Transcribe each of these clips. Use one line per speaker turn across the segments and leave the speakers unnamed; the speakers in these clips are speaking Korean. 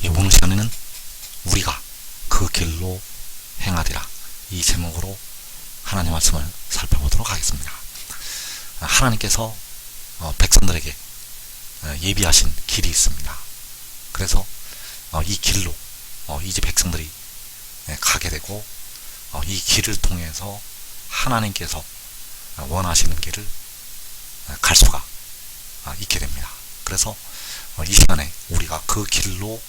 오늘 시간에는 우리가 그 길로 행하리라, 이 제목으로 하나님 말씀을 살펴보도록 하겠습니다. 하나님께서 백성들에게 예비하신 길이 있습니다. 그래서 이 길로 이제 백성들이 가게 되고, 이 길을 통해서 하나님께서 원하시는 길을 갈 수가 있게 됩니다. 그래서 이 시간에 우리가 그 길로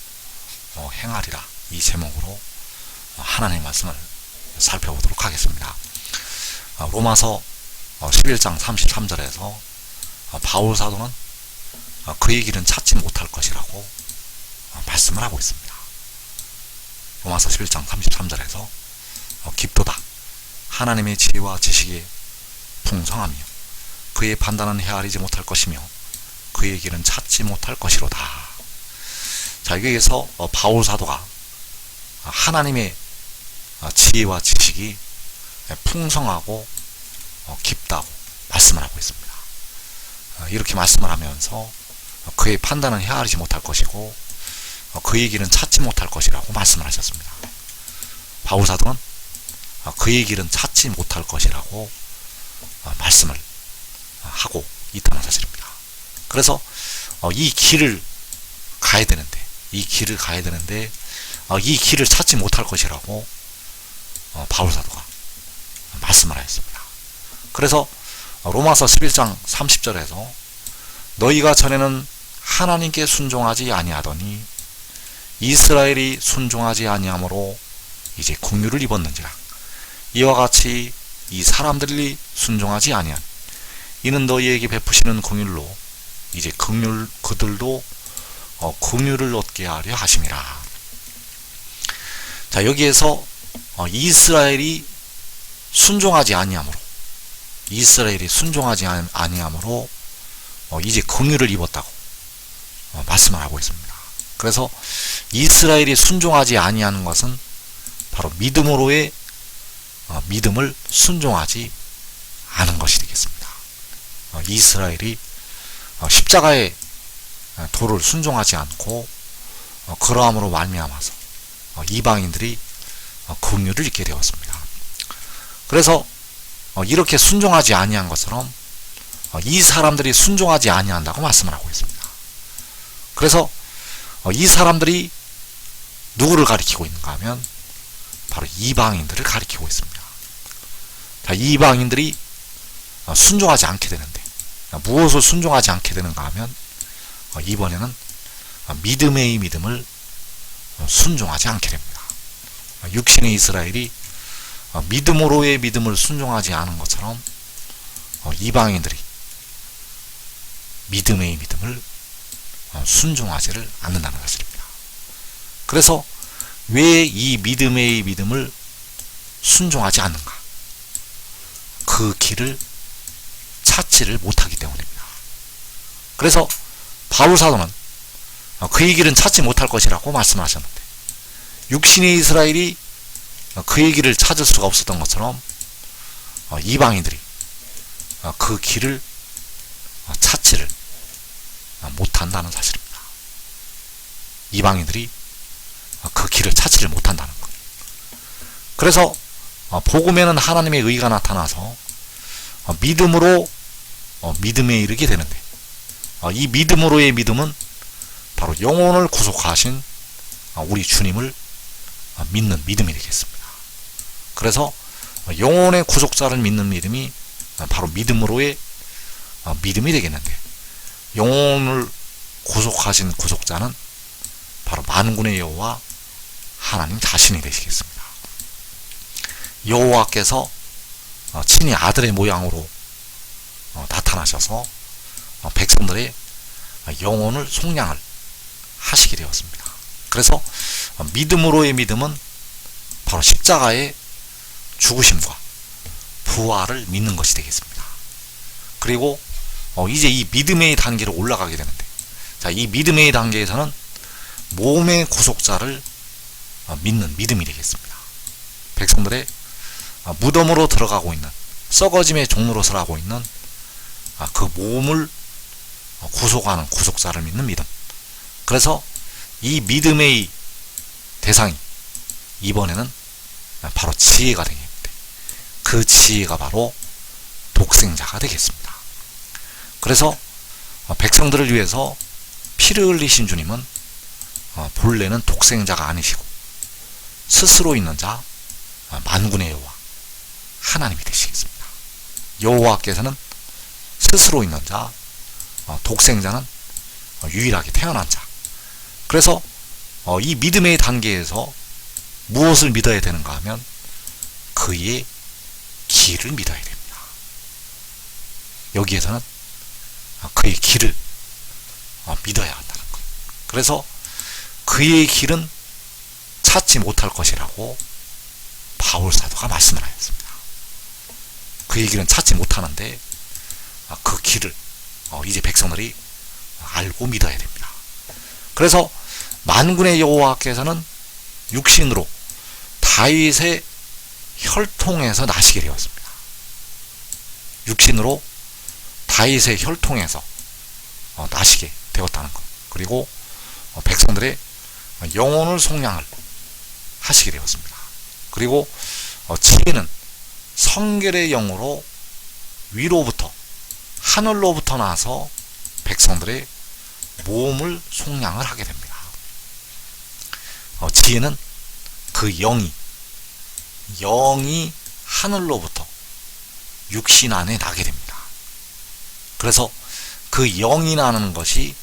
행하리라, 이 제목으로 하나님의 말씀을 살펴보도록 하겠습니다. 로마서 11장 33절에서 바울 사도는 그의 길은 찾지 못할 것이라고 말씀을 하고 있습니다. 로마서 11장 33절에서 깊도다 하나님의 지혜와 지식이 풍성하며 그의 판단은 헤아리지 못할 것이며 그의 길은 찾지 못할 것이로다. 자, 여기에서 바울 사도가 하나님의 지혜와 지식이 풍성하고 깊다고 말씀을 하고 있습니다. 이렇게 말씀을 하면서 그의 판단은 헤아리지 못할 것이고 그의 길은 찾지 못할 것이라고 말씀을 하셨습니다. 바울 사도는 그의 길은 찾지 못할 것이라고 말씀을 하고 있다는 사실입니다. 그래서 이 길을 가야 되는데 이 길을 찾지 못할 것이라고 바울 사도가 말씀을 하였습니다. 그래서 로마서 11장 30절에서 너희가 전에는 하나님께 순종하지 아니하더니 이스라엘이 순종하지 아니하므로 이제 긍휼을 입었는지라. 이와 같이 이 사람들이 순종하지 아니한 이는 너희에게 베푸시는 긍휼로 이제 그들도 긍휼을 얻게 하려 하심이라. 자, 여기에서 이스라엘이 순종하지 아니하므로 이제 긍휼을 입었다고 말씀을 하고 있습니다. 그래서 이스라엘이 순종하지 아니하는 것은 바로 믿음으로의 믿음을 순종하지 않은 것이 되겠습니다. 이스라엘이 십자가의 도를 순종하지 않고 그러함으로 말미암아서 이방인들이 긍휼을 입게 되었습니다. 그래서 이렇게 순종하지 아니한 것처럼 이 사람들이 순종하지 아니한다고 말씀을 하고 있습니다. 그래서 이 사람들이 누구를 가리키고 있는가 하면 바로 이방인들을 가리키고 있습니다. 자, 이방인들이 순종하지 않게 되는데 무엇을 순종하지 않게 되는가 하면 이번에는 믿음의 믿음을 순종하지 않게 됩니다. 육신의 이스라엘이 믿음으로의 믿음을 순종하지 않은 것처럼 이방인들이 믿음의 믿음을 순종하지를 않는다는 것입니다. 그래서 왜 이 믿음의 믿음을 순종하지 않는가? 그 길을 찾지를 못하기 때문입니다. 그래서 바울 사도는 그의 길은 찾지 못할 것이라고 말씀하셨는데 육신의 이스라엘이 그의 길을 찾을 수가 없었던 것처럼 이방인들이 그 길을 찾지를 못한다는 사실입니다. 이방인들이 그 길을 찾지를 못한다는 것. 그래서 복음에는 하나님의 의가 나타나서 믿음으로 믿음에 이르게 되는데 이 믿음으로의 믿음은 바로 영혼을 구속하신 우리 주님을 믿는 믿음이 되겠습니다. 그래서 영혼의 구속자를 믿는 믿음이 바로 믿음으로의 믿음이 되겠는데 영혼을 구속하신 구속자는 바로 만군의 여호와 하나님 자신이 되시겠습니다. 여호와께서 친히 아들의 모양으로 나타나셔서 백성들의 영혼을 속량을 하시게 되었습니다. 그래서 믿음으로의 믿음은 바로 십자가의 죽으심과 부활을 믿는 것이 되겠습니다. 그리고 이제 이 믿음의 단계로 올라가게 되는데, 자, 이 믿음의 단계에서는 몸의 구속자를 믿는 믿음이 되겠습니다. 백성들의 무덤으로 들어가고 있는 썩어짐의 종로로 서라고 있는 그 몸을 구속하는 구속자를 믿는 믿음. 그래서 이 믿음의 대상이 이번에는 바로 지혜가 되겠는데, 그 지혜가 바로 독생자가 되겠습니다. 그래서 백성들을 위해서 피를 흘리신 주님은 본래는 독생자가 아니시고 스스로 있는 자 만군의 여호와 하나님이 되시겠습니다. 여호와께서는 스스로 있는 자, 독생자는 유일하게 태어난 자. 그래서 이 믿음의 단계에서 무엇을 믿어야 되는가 하면 그의 길을 믿어야 됩니다. 여기에서는 그의 길을 믿어야 한다는 것. 그래서 그의 길은 찾지 못할 것이라고 바울 사도가 말씀을 하였습니다. 그의 길은 찾지 못하는데 그 길을 이제 백성들이 알고 믿어야 됩니다. 그래서 만군의 여호와께서는 육신으로 다윗의 혈통에서 나시게 되었습니다. 육신으로 다윗의 혈통에서 나시게 되었다는 것. 그리고 백성들의 영혼을 속량을 하시게 되었습니다. 그리고 지혜는 성결의 영으로 위로부터 하늘로부터 나서 백성들의 몸을 속량을 하게 됩니다. 지혜는 그 영이 하늘로부터 육신 안에 나게 됩니다. 그래서 그 영이 나는 것이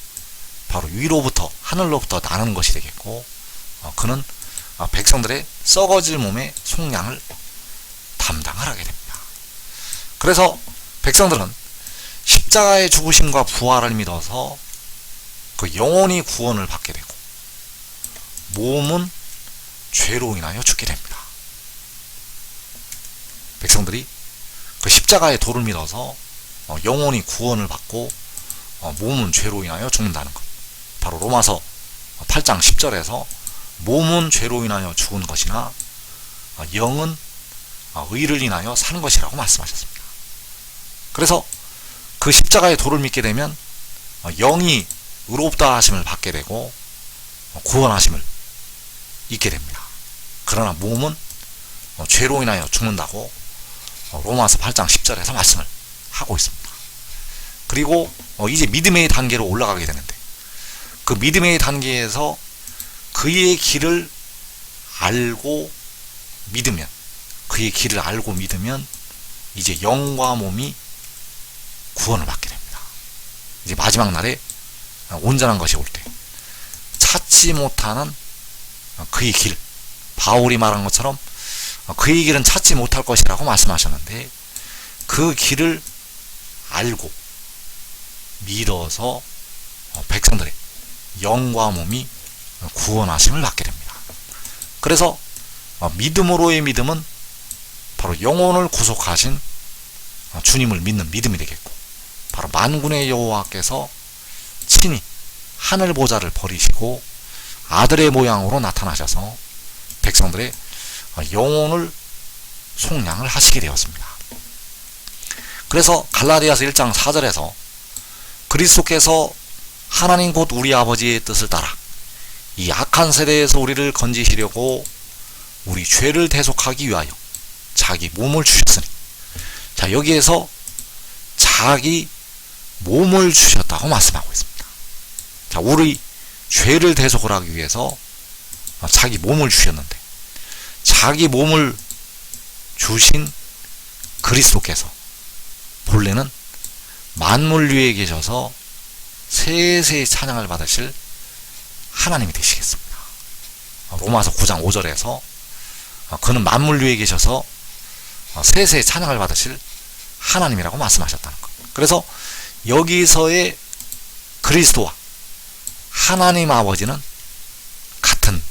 바로 위로부터 하늘로부터 나는 것이 되겠고, 그는 백성들의 썩어질 몸의 속량을 담당을 하게 됩니다. 그래서 백성들은 십자가의 죽으심과 부활을 믿어서 그 영혼이 구원을 받게 되고 몸은 죄로 인하여 죽게 됩니다. 백성들이 그 십자가의 도를 믿어서 영혼이 구원을 받고 몸은 죄로 인하여 죽는다는 것. 바로 로마서 8장 10절에서 몸은 죄로 인하여 죽은 것이나 영은 의를 인하여 사는 것이라고 말씀하셨습니다. 그래서 그 십자가의 도를 믿게 되면 영이 의롭다 하심을 받게 되고 구원하심을 잊게 됩니다. 그러나 몸은 죄로 인하여 죽는다고 로마서 8장 10절에서 말씀을 하고 있습니다. 그리고 이제 믿음의 단계로 올라가게 되는데, 그 믿음의 단계에서 그의 길을 알고 믿으면, 그의 길을 알고 믿으면 이제 영과 몸이 구원을 받게 됩니다. 이제 마지막 날에 온전한 것이 올 때 찾지 못하는 그의 길, 바울이 말한 것처럼 그의 길은 찾지 못할 것이라고 말씀하셨는데, 그 길을 알고 믿어서 백성들의 영과 몸이 구원하심을 받게 됩니다. 그래서 믿음으로의 믿음은 바로 영혼을 구속하신 주님을 믿는 믿음이 되겠고, 바로 만군의 여호와께서 친히 하늘 보좌를 버리시고 아들의 모양으로 나타나셔서 백성들의 영혼을 속량을 하시게 되었습니다. 그래서 갈라디아서 1장 4절에서 그리스도께서 하나님 곧 우리 아버지의 뜻을 따라 이 악한 세대에서 우리를 건지시려고 우리 죄를 대속하기 위하여 자기 몸을 주셨으니, 자, 여기에서 자기 몸을 주셨다고 말씀하고 있습니다. 자, 우리 죄를 대속을 하기 위해서 자기 몸을 주셨는데, 자기 몸을 주신 그리스도께서 본래는 만물 위에 계셔서 세세히 찬양을 받으실 하나님이 되시겠습니다. 로마서 9장 5절에서 그는 만물 위에 계셔서 세세히 찬양을 받으실 하나님이라고 말씀하셨다는 것. 그래서 여기서의 그리스도와 하나님 아버지는 같은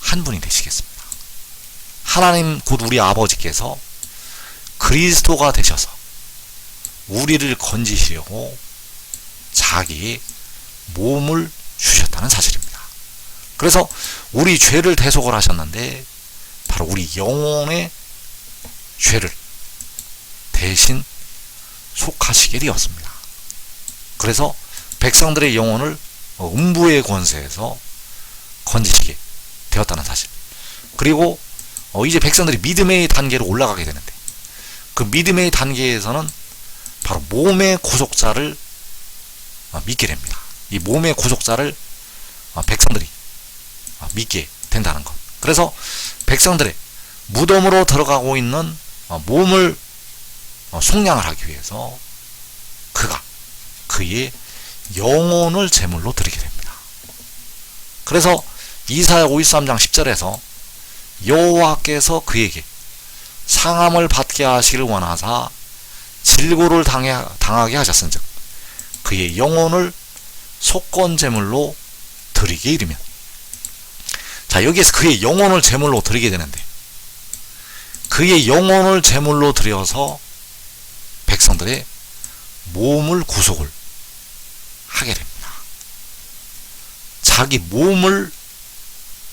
한 분이 되시겠습니다. 하나님 곧 우리 아버지께서 그리스도가 되셔서 우리를 건지시려고 자기의 몸을 주셨다는 사실입니다. 그래서 우리 죄를 대속을 하셨는데 바로 우리 영혼의 죄를 대신 속하시게 되었습니다. 그래서 백성들의 영혼을 음부의 권세에서 건지시게 되었다는 사실. 그리고 이제 백성들이 믿음의 단계로 올라가게 되는데, 그 믿음의 단계에서는 바로 몸의 구속자를 믿게 됩니다. 이 몸의 구속자를 백성들이 믿게 된다는 것. 그래서 백성들의 무덤으로 들어가고 있는 몸을 속량을 하기 위해서 그가 그의 영혼을 제물로 드리게 됩니다. 그래서 이사야 53장 10절에서 여호와께서 그에게 상함을 받게 하시기를 원하사 질고를 당하게 하셨은즉 그의 영혼을 속건 제물로 드리게 이르면. 자, 여기에서 그의 영혼을 제물로 드리게 되는데, 그의 영혼을 제물로 드려서 백성들의 몸을 구속을 하게 됩니다. 자기 몸을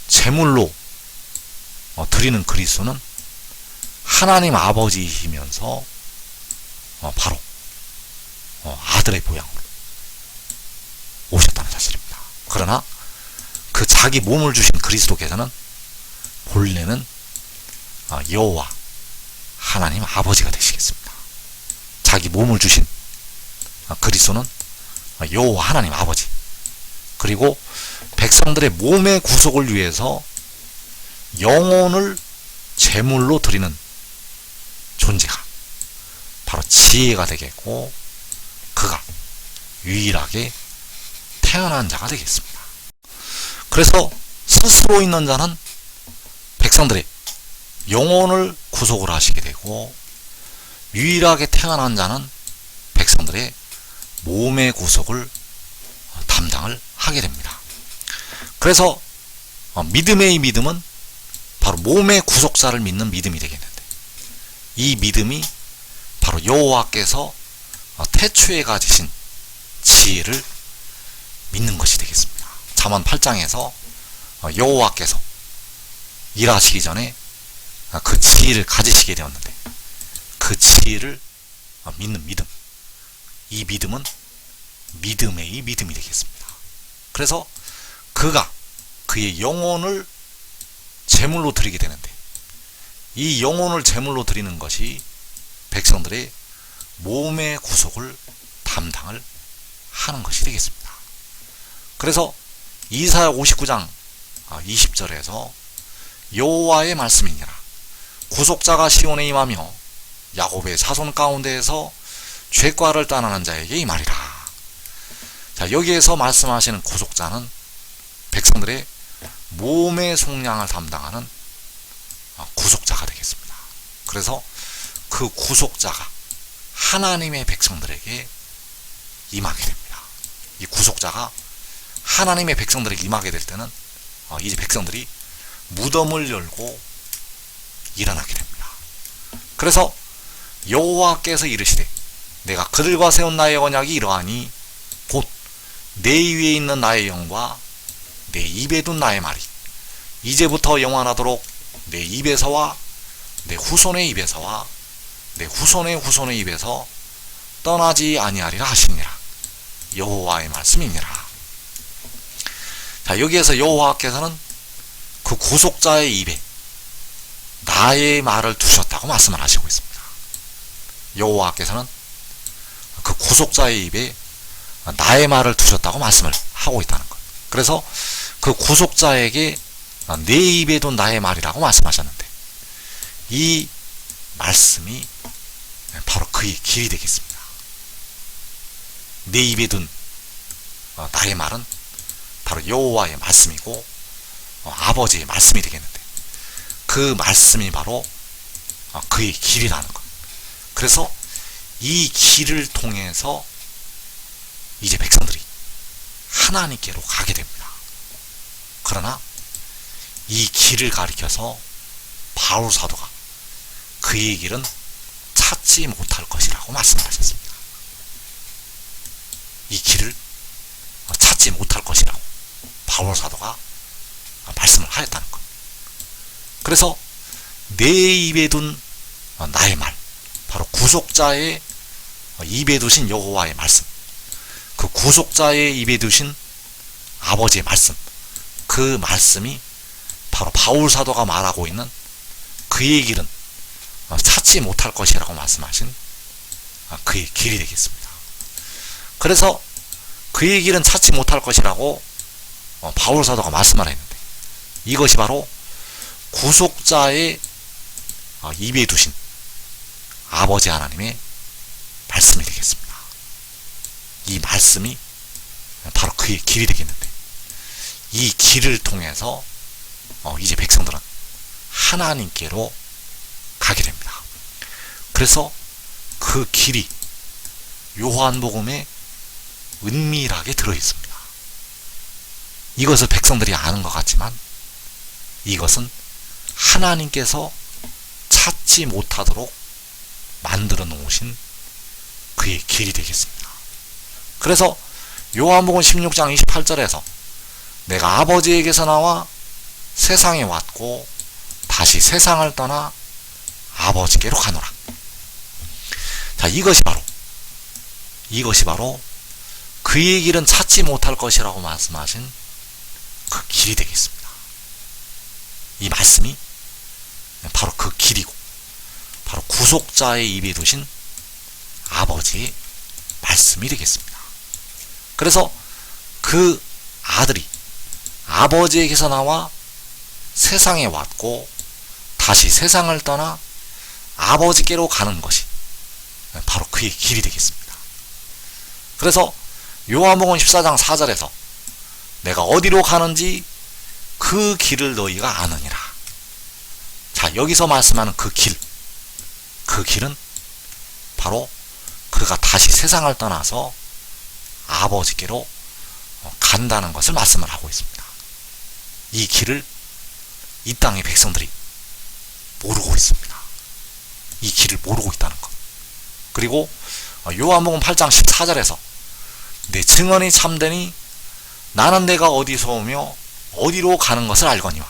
제물로 드리는 그리스도는 하나님 아버지이시면서 바로 아들의 모양으로 오셨다는 사실입니다. 그러나 그 자기 몸을 주신 그리스도께서는 본래는 여호와 하나님 아버지가 되시겠습니다. 자기 몸을 주신 그리스도는 여호와 하나님 아버지, 그리고 백성들의 몸의 구속을 위해서 영혼을 제물로 드리는 존재가 바로 지혜가 되겠고, 그가 유일하게 태어난 자가 되겠습니다. 그래서 스스로 있는 자는 백성들의 영혼을 구속을 하시게 되고, 유일하게 태어난 자는 백성들의 몸의 구속을 담당을 하게 됩니다. 그래서 믿음의 믿음은 바로 몸의 구속자를 믿는 믿음이 되겠는데, 이 믿음이 바로 여호와께서 태초에 가지신 지혜를 믿는 것이 되겠습니다. 잠언 8장에서 여호와께서 일하시기 전에 그 지혜를 가지시게 되었는데, 그 지혜를 믿는 믿음, 이 믿음은 믿음의 믿음이 되겠습니다. 그래서 그가 그의 영혼을 제물로 드리게 되는데, 이 영혼을 제물로 드리는 것이 백성들의 몸의 구속을 담당을 하는 것이 되겠습니다. 그래서 이사야 59장 20절에서 여호와의 말씀이니라, 구속자가 시온에 임하며 야곱의 자손 가운데에서 죄과를 떠나는 자에게 임하리라. 자, 여기에서 말씀하시는 구속자는 백성들의 몸의 속량을 담당하는 구속자가 되겠습니다. 그래서 그 구속자가 하나님의 백성들에게 임하게 됩니다. 이 구속자가 하나님의 백성들에게 임하게 될 때는 이제 백성들이 무덤을 열고 일어나게 됩니다. 그래서 여호와께서 이르시되 내가 그들과 세운 나의 언약이 이러하니 곧 내 위에 있는 나의 영과 내 입에 둔 나의 말이 이제부터 영원하도록 내 입에서와 내 후손의 입에서와 내 후손의 후손의 입에서 떠나지 아니하리라 하시니라. 여호와의 말씀이니라. 자, 여기에서 여호와께서는 그 구속자의 입에 나의 말을 두셨다고 말씀을 하시고 있습니다. 여호와께서는 그 구속자의 입에 나의 말을 두셨다고 말씀을 하고 있다는 것. 그래서 그 구속자에게 내 입에 둔 나의 말이라고 말씀하셨는데, 이 말씀이 바로 그의 길이 되겠습니다. 내 입에 둔 나의 말은 바로 여호와의 말씀이고 아버지의 말씀이 되겠는데, 그 말씀이 바로 그의 길이라는 것. 그래서 이 길을 통해서 이제 백성들이 하나님께로 가게 됩니다. 그러나 이 길을 가리켜서 바울 사도가 그의 길은 찾지 못할 것이라고 말씀하셨습니다. 이 길을 찾지 못할 것이라고 바울 사도가 말씀을 하였다는 것. 그래서 내 입에 둔 나의 말, 바로 구속자의 입에 두신 여호와의 말씀, 그 구속자의 입에 두신 아버지의 말씀, 그 말씀이 바로 바울 사도가 말하고 있는 그의 길은 찾지 못할 것이라고 말씀하신 그의 길이 되겠습니다. 그래서 그의 길은 찾지 못할 것이라고 바울 사도가 말씀을 했는데, 이것이 바로 구속자의 입에 두신 아버지 하나님의 말씀이 되겠습니다. 이 말씀이 바로 그의 길이 되겠는데, 이 길을 통해서 이제 백성들은 하나님께로 가게 됩니다. 그래서 그 길이 요한복음에 은밀하게 들어있습니다. 이것을 백성들이 아는 것 같지만 이것은 하나님께서 찾지 못하도록 만들어 놓으신 그의 길이 되겠습니다. 그래서 요한복음 16장 28절에서 내가 아버지에게서 나와 세상에 왔고 다시 세상을 떠나 아버지께로 가노라. 자, 이것이 바로 그의 길은 찾지 못할 것이라고 말씀하신 그 길이 되겠습니다. 이 말씀이 바로 그 길이고, 바로 구속자의 입에 두신 아버지의 말씀이 되겠습니다. 그래서 그 아들이 아버지에게서 나와 세상에 왔고 다시 세상을 떠나 아버지께로 가는 것이 바로 그의 길이 되겠습니다. 그래서 요한복음 14장 4절에서 내가 어디로 가는지 그 길을 너희가 아느니라. 자, 여기서 말씀하는 그 길은 바로 그가 다시 세상을 떠나서 아버지께로 간다는 것을 말씀을 하고 있습니다. 이 길을 이 땅의 백성들이 모르고 있습니다. 이 길을 모르고 있다는 것. 그리고 요한복음 8장 14절에서 내 증언이 참되니 나는 내가 어디서 오며 어디로 가는 것을 알거니와.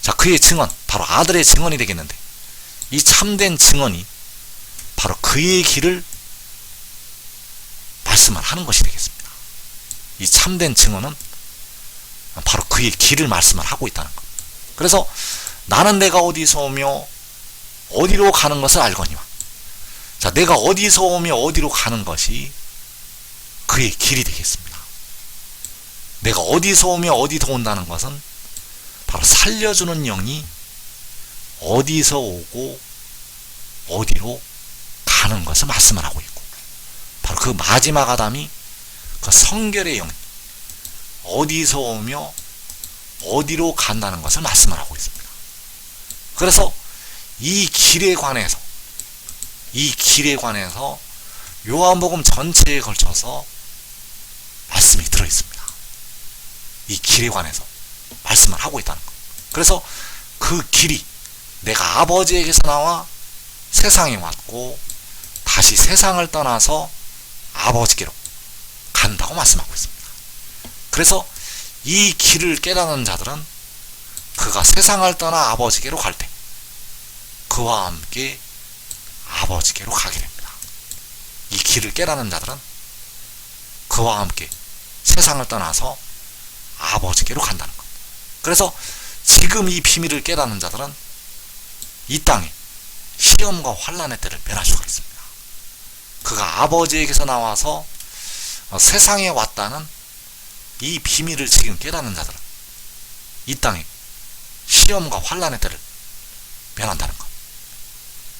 자, 그의 증언, 바로 아들의 증언이 되겠는데, 이 참된 증언이 바로 그의 길을 말씀을 하는 것이 되겠습니다. 이 참된 증언은 바로 그의 길을 말씀을 하고 있다는 것. 그래서 나는 내가 어디서 오며 어디로 가는 것을 알거니와. 자, 내가 어디서 오며 어디로 가는 것이 그의 길이 되겠습니다. 내가 어디서 오며 어디서 온다는 것은 바로 살려주는 영이 어디서 오고 어디로 가는 것을 말씀을 하고 있고, 바로 그 마지막 아담이 그 성결의 영이 어디서 오며 어디로 간다는 것을 말씀을 하고 있습니다. 그래서 이 길에 관해서 요한복음 전체에 걸쳐서 말씀이 들어있습니다. 이 길에 관해서 말씀을 하고 있다는 것. 그래서 그 길이 내가 아버지에게서 나와 세상에 왔고 다시 세상을 떠나서 아버지께로 간다고 말씀하고 있습니다. 그래서 이 길을 깨닫는 자들은 그가 세상을 떠나 아버지께로 갈 때 그와 함께 아버지께로 가게 됩니다. 이 길을 깨닫는 자들은 그와 함께 세상을 떠나서 아버지께로 간다는 것. 그래서 지금 이 비밀을 깨닫는 자들은 이 땅에 시험과 환난의 때를 면할 수가 있습니다. 그가 아버지에게서 나와서 세상에 왔다는 이 비밀을 지금 깨닫는 자들은 이 땅에 시험과 환난의 때를 면한다는 것.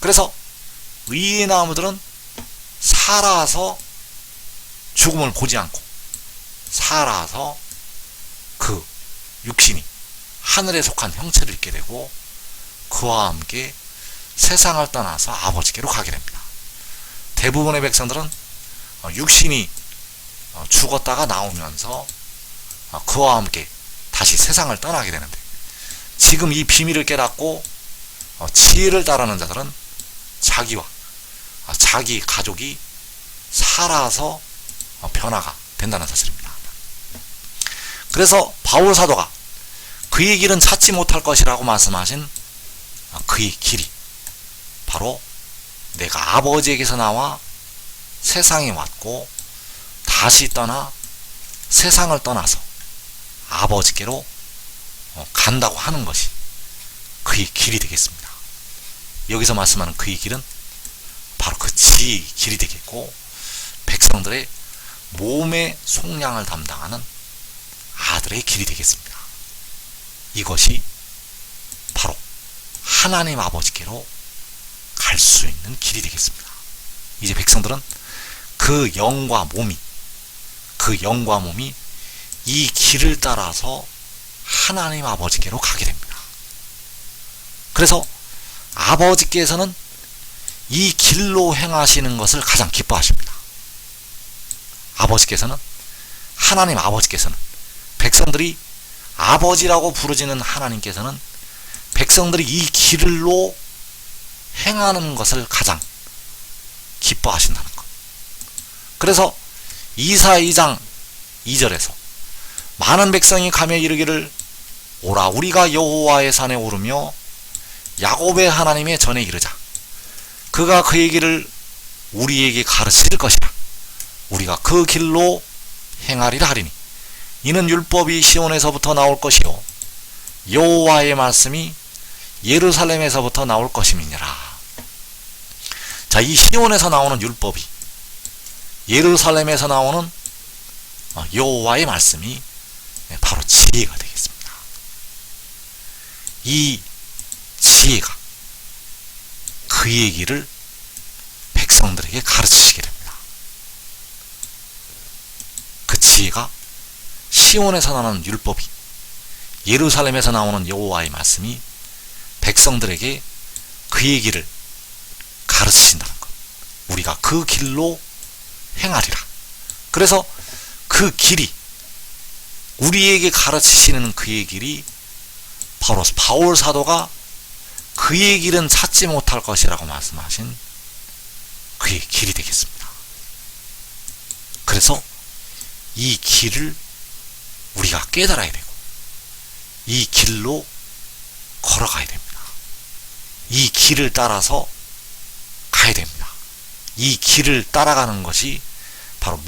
그래서 의의 나무들은 살아서 죽음을 보지 않고 살아서 그 육신이 하늘에 속한 형체를 입게 되고 그와 함께 세상을 떠나서 아버지께로 가게 됩니다. 대부분의 백성들은 육신이 죽었다가 나오면서 그와 함께 다시 세상을 떠나게 되는데, 지금 이 비밀을 깨닫고 지혜를 따르는 자들은 자기와 자기 가족이 살아서 변화가 된다는 사실입니다. 그래서 바울 사도가 그의 길은 찾지 못할 것이라고 말씀하신 그의 길이 바로 내가 아버지에게서 나와 세상에 왔고 다시 떠나 세상을 떠나서 아버지께로 간다고 하는 것이 그의 길이 되겠습니다. 여기서 말씀하는 그의 길은 바로 그 지혜의 길이 되겠고, 백성들의 몸의 속량을 담당하는 아들의 길이 되겠습니다. 이것이 바로 하나님 아버지께로 갈 수 있는 길이 되겠습니다. 이제 백성들은 그 영과 몸이 이 길을 따라서 하나님 아버지께로 가게 됩니다. 그래서 아버지께서는 이 길로 행하시는 것을 가장 기뻐하십니다. 하나님 아버지께서는 백성들이 아버지라고 부르짖는 하나님께서는 백성들이 이 길로 행하는 것을 가장 기뻐하신다는 것. 그래서 이사 2장 2절에서 많은 백성이 가며 이르기를 오라 우리가 여호와의 산에 오르며 야곱의 하나님의 전에 이르자. 그가 그의 길을 우리에게 가르칠 것이라. 우리가 그 길로 행하리라 하리니 이는 율법이 시온에서부터 나올 것이요 여호와의 말씀이 예루살렘에서부터 나올 것임이니라. 자, 이 시온에서 나오는 율법이 예루살렘에서 나오는 여호와의 말씀이 바로 지혜가 되겠습니다. 이 지혜가 그의 길을 백성들에게 가르치시게 됩니다. 그 지혜가 시온에서 나오는 율법이 예루살렘에서 나오는 여호와의 말씀이 백성들에게 그의 길을 가르치신다는 것. 우리가 그 길로 행하리라. 그래서 그 길이 우리에게 가르치시는 그의 길이 바로 바울 사도가 그의 길은 찾지 못할 것이라고 말씀하신 그의 길이 되겠습니다. 그래서 이 길을 우리가 깨달아야 되고 이 길로 걸어가야 됩니다. 이 길을 따라서 가야 됩니다. 이 길을 따라가는 것이 바로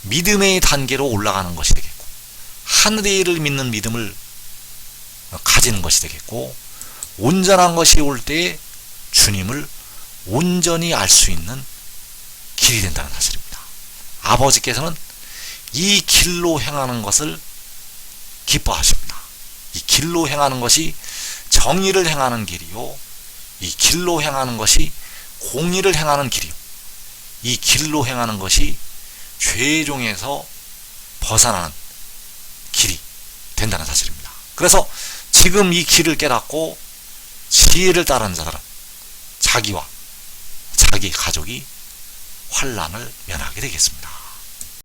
믿음의 단계로 올라가는 것이 되겠고, 하늘의 일을 믿는 믿음을 가지는 것이 되겠고, 온전한 것이 올 때에 주님을 온전히 알 수 있는 길이 된다는 사실입니다. 아버지께서는 이 길로 행하는 것을 기뻐하십니다. 이 길로 행하는 것이 정의를 행하는 길이요, 이 길로 행하는 것이 공의를 행하는 길이요, 이 길로 행하는 것이 죄의 종에서 벗어나는 길이 된다는 사실입니다. 그래서 지금 이 길을 깨닫고 지혜를 따르는 자들은 자기와 자기 가족이 환난을 면하게 되겠습니다.